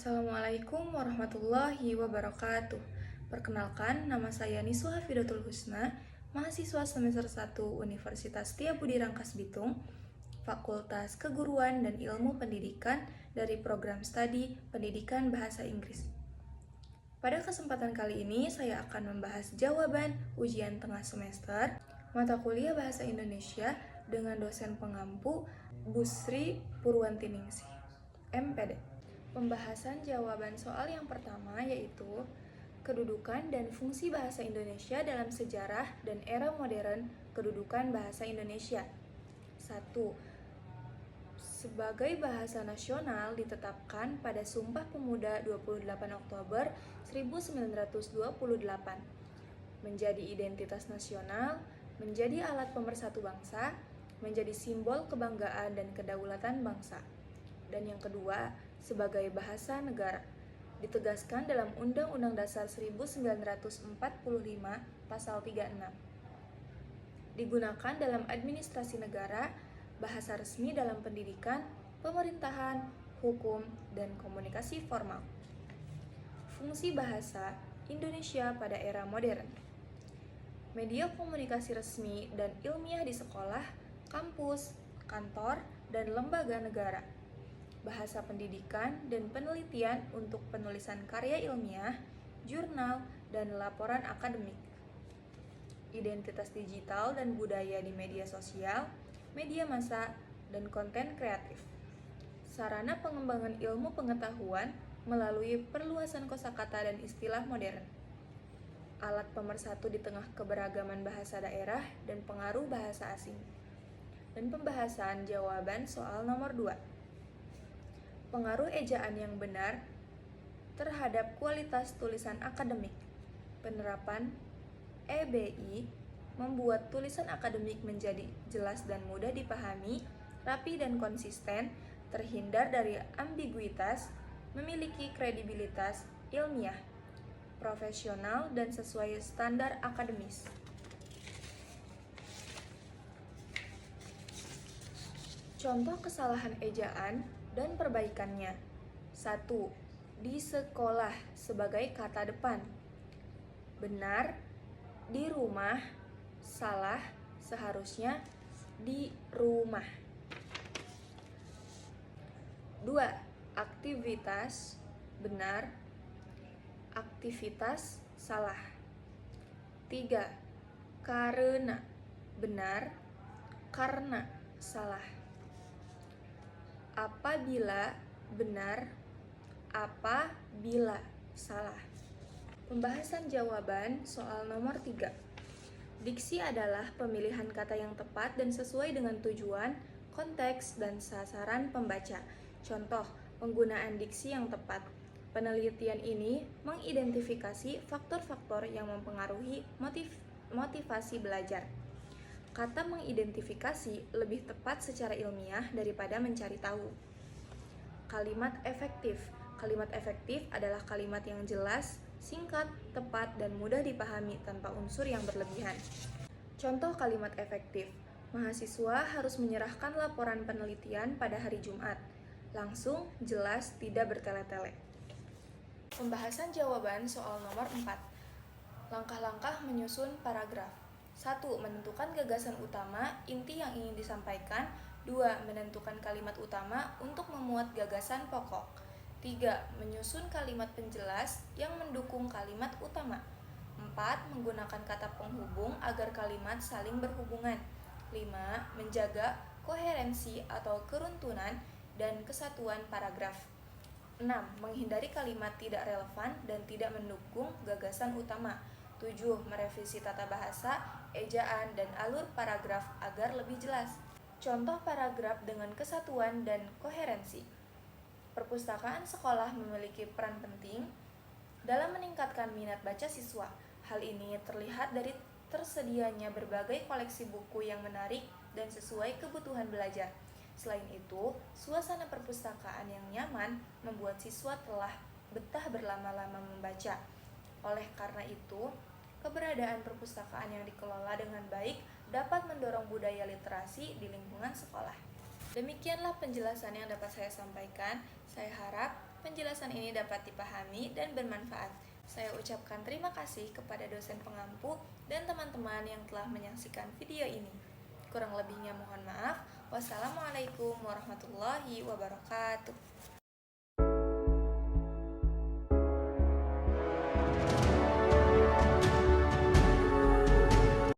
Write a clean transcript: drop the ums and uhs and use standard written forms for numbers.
Assalamualaikum warahmatullahi wabarakatuh. Perkenalkan, nama saya Niswa Hafidatul Husna, mahasiswa semester 1 Universitas Setia Budi Rangkas Bitung, Fakultas Keguruan dan Ilmu Pendidikan dari program studi Pendidikan Bahasa Inggris. Pada kesempatan kali ini, saya akan membahas jawaban ujian tengah semester mata kuliah Bahasa Indonesia dengan dosen pengampu Busri Purwantiningsih, MPD. Pembahasan jawaban soal yang pertama yaitu kedudukan dan fungsi bahasa Indonesia dalam sejarah dan era modern kedudukan bahasa Indonesia. 1. Sebagai bahasa nasional ditetapkan pada Sumpah Pemuda 28 Oktober 1928. Menjadi identitas nasional, menjadi alat pemersatu bangsa, menjadi simbol kebanggaan dan kedaulatan bangsa. Dan yang kedua, sebagai bahasa negara, ditegaskan dalam Undang-Undang Dasar 1945 Pasal 36. Digunakan dalam administrasi negara, bahasa resmi dalam pendidikan, pemerintahan, hukum, dan komunikasi formal. Fungsi bahasa Indonesia pada era modern. Media komunikasi resmi dan ilmiah di sekolah, kampus, kantor, dan lembaga negara. Bahasa pendidikan dan penelitian untuk penulisan karya ilmiah, jurnal, dan laporan akademik. Identitas digital dan budaya di media sosial, media massa, dan konten kreatif. Sarana pengembangan ilmu pengetahuan melalui perluasan kosakata dan istilah modern. Alat pemersatu di tengah keberagaman bahasa daerah dan pengaruh bahasa asing. Dan pembahasan jawaban soal nomor 2. Pengaruh ejaan yang benar terhadap kualitas tulisan akademik. Penerapan EBI membuat tulisan akademik menjadi jelas dan mudah dipahami, rapi dan konsisten, terhindar dari ambiguitas, memiliki kredibilitas ilmiah, profesional dan sesuai standar akademis. Contoh kesalahan ejaan dan perbaikannya. 1. Di sekolah sebagai kata depan. Benar, di rumah. Salah, seharusnya di rumah. 2. Aktivitas. Benar, aktivitas. Salah. 3. Karena. Benar, karena. Salah. Apabila. Benar, apabila. Salah. Pembahasan jawaban soal nomor 3. Diksi adalah pemilihan kata yang tepat dan sesuai dengan tujuan, konteks, dan sasaran pembaca. Contoh, penggunaan diksi yang tepat. Penelitian ini mengidentifikasi faktor-faktor yang mempengaruhi motivasi belajar. Kata mengidentifikasi lebih tepat secara ilmiah daripada mencari tahu. Kalimat efektif. Kalimat efektif adalah kalimat yang jelas, singkat, tepat, dan mudah dipahami tanpa unsur yang berlebihan. Contoh kalimat efektif. Mahasiswa harus menyerahkan laporan penelitian pada hari Jumat. Langsung, jelas, tidak bertele-tele. Pembahasan jawaban soal nomor 4. Langkah-langkah menyusun paragraf. 1. Menentukan gagasan utama, inti yang ingin disampaikan. 2. Menentukan kalimat utama untuk memuat gagasan pokok. 3. Menyusun kalimat penjelas yang mendukung kalimat utama. 4. Menggunakan kata penghubung agar kalimat saling berhubungan. 5. Menjaga koherensi atau keruntuhan dan kesatuan paragraf. 6. Menghindari kalimat tidak relevan dan tidak mendukung gagasan utama. 7. Merevisi tata bahasa, ejaan, dan alur paragraf agar lebih jelas. Contoh paragraf dengan kesatuan dan koherensi. Perpustakaan sekolah memiliki peran penting dalam meningkatkan minat baca siswa. Hal ini terlihat dari tersedianya berbagai koleksi buku yang menarik dan sesuai kebutuhan belajar. Selain itu, suasana perpustakaan yang nyaman membuat siswa telah betah berlama-lama membaca. Oleh karena itu, keberadaan perpustakaan yang dikelola dengan baik dapat mendorong budaya literasi di lingkungan sekolah. Demikianlah penjelasan yang dapat saya sampaikan. Saya harap penjelasan ini dapat dipahami dan bermanfaat. Saya ucapkan terima kasih kepada dosen pengampu dan teman-teman yang telah menyaksikan video ini. Kurang lebihnya mohon maaf. Wassalamualaikum warahmatullahi wabarakatuh.